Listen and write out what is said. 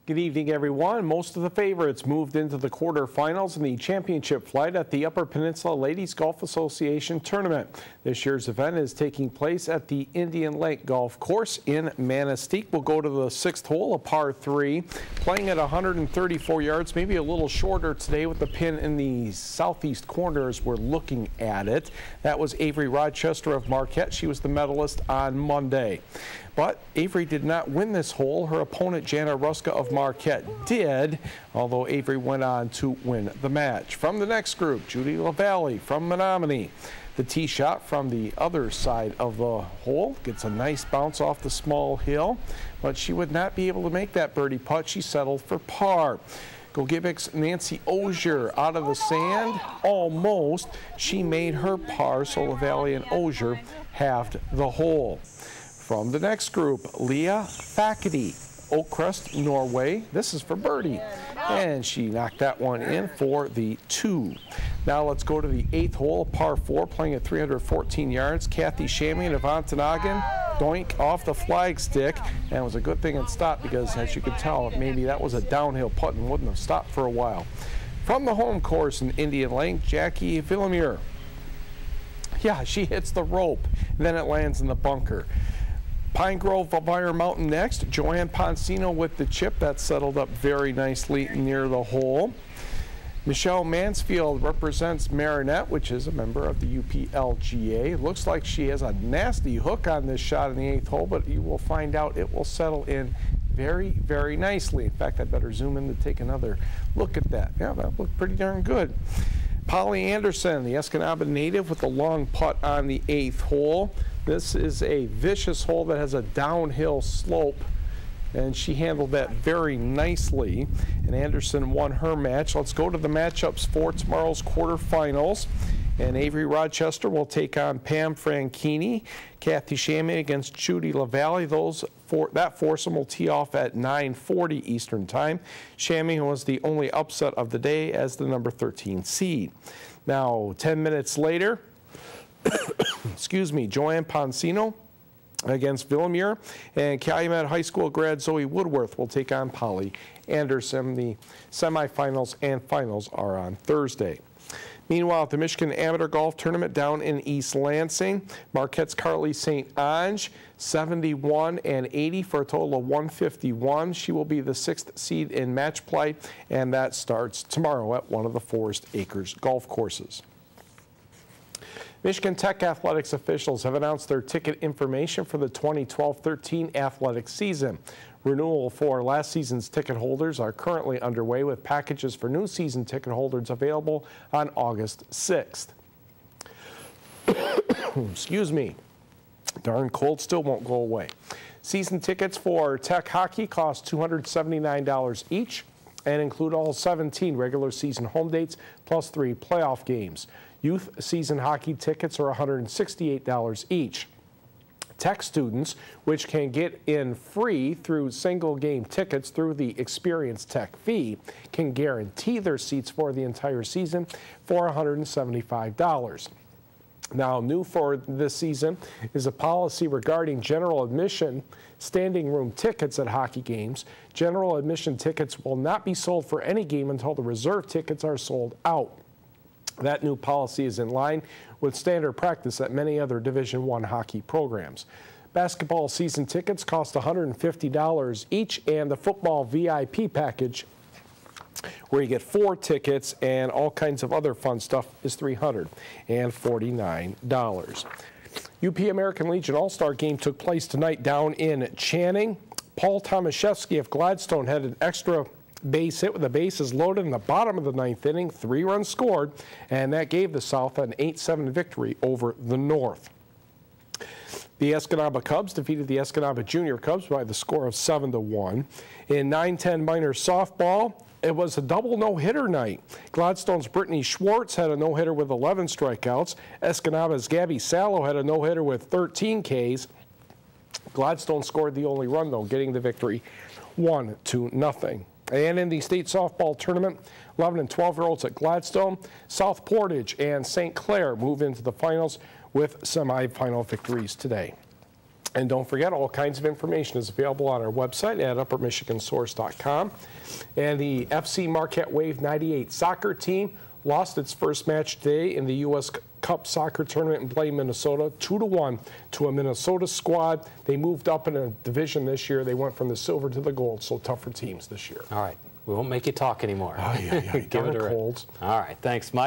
Good evening, everyone. Most of the favorites moved into the quarterfinals in the championship flight at the Upper Peninsula Ladies Golf Association Tournament. This year's event is taking place at the Indian Lake Golf Course in Manistee. We'll go to the sixth hole, a par 3, playing at 134 yards, maybe a little shorter today with the pin in the southeast corner as we're looking at it. That was Avery Rochester of Marquette. She was the medalist on Monday. But Avery did not win this hole. Her opponent, Jana Ruska of Marquette, did, although Avery went on to win the match. From the next group, Judy LaValle from Menominee. The tee shot from the other side of the hole gets a nice bounce off the small hill, but she would not be able to make that birdie putt. She settled for par. Gogibic's Nancy Ogier out of the sand, almost. She made her par, so LaValle and Ogier halved the hole. From the next group, Leah Thackerty, Oakcrest, Norway. This is for birdie, and she knocked that one in for the 2. Now let's go to the 8th hole, par 4, playing at 314 yards. Kathy Shamian of Ontonagon, doink off the flag stick, and it was a good thing it stopped because, as you could tell, maybe that was a downhill putt and wouldn't have stopped for a while. From the home course in Indian Lake, Jackie Villemure. Yeah, she hits the rope, and then it lands in the bunker. Pine Grove of Iron Mountain next. Joanne Poncino with the chip. That settled up very nicely near the hole. Michelle Mansfield represents Marinette, which is a member of the UPLGA. Looks like she has a nasty hook on this shot in the 8th hole, but you will find out it will settle in very, very nicely. In fact, I'd better zoom in to take another look at that. Yeah, that looked pretty darn good. Polly Anderson, the Escanaba native, with a long putt on the 8th hole. This is a vicious hole that has a downhill slope, and she handled that very nicely, and Anderson won her match. Let's go to the matchups for tomorrow's quarterfinals, and Avery Rochester will take on Pam Franchini. Kathy Shamian against Judy LaValle. That foursome will tee off at 9:40 Eastern Time. Shamian was the only upset of the day as the number 13 seed. Now, 10 minutes later, excuse me, Joanne Poncino against Villemure, and Calumet High School grad Zoe Woodworth will take on Polly Anderson. The semifinals and finals are on Thursday. Meanwhile, at the Michigan Amateur Golf Tournament down in East Lansing, Marquette's Carly St. Ange, 71 and 80 for a total of 151. She will be the 6th seed in match play, and that starts tomorrow at one of the Forest Acres golf courses. Michigan Tech athletics officials have announced their ticket information for the 2012-13 athletic season. Renewal for last season's ticket holders are currently underway, with packages for new season ticket holders available on August 6th. Excuse me. Darn cold still won't go away. Season tickets for Tech hockey cost $279 each and include all 17 regular season home dates plus 3 playoff games. Youth season hockey tickets are $168 each. Tech students, which can get in free through single game tickets through the Experience Tech fee, can guarantee their seats for the entire season for $175. Now, new for this season is a policy regarding general admission standing room tickets at hockey games. General admission tickets will not be sold for any game until the reserve tickets are sold out. That new policy is in line with standard practice at many other Division I hockey programs. Basketball season tickets cost $150 each, and the football VIP package, where you get 4 tickets and all kinds of other fun stuff, is $349. UP American Legion All-Star game took place tonight down in Channing. Paul Tomaszewski of Gladstone had an extra base hit with the bases loaded in the bottom of the 9th inning. 3 runs scored, and that gave the South an 8-7 victory over the North. The Escanaba Cubs defeated the Escanaba Junior Cubs by the score of 7-1. In 9-10 minor softball, it was a double no-hitter night. Gladstone's Brittany Schwartz had a no-hitter with 11 strikeouts. Escanaba's Gabby Sallow had a no-hitter with 13 Ks. Gladstone scored the only run, though, getting the victory 1-0. And in the state softball tournament, 11 and 12-year-olds at Gladstone, South Portage and St. Clair move into the finals with semifinal victories today. And don't forget, all kinds of information is available on our website at uppermichigansource.com. And the FC Marquette Wave 98 soccer team lost its first match today in the U.S. Cup soccer tournament in Blaine, Minnesota, 2-1 to a Minnesota squad. They moved up in a division this year. They went from the silver to the gold, so tougher teams this year. All right. We won't make you talk anymore. Oh, yeah. Give it a cold. All right. Thanks, Mike.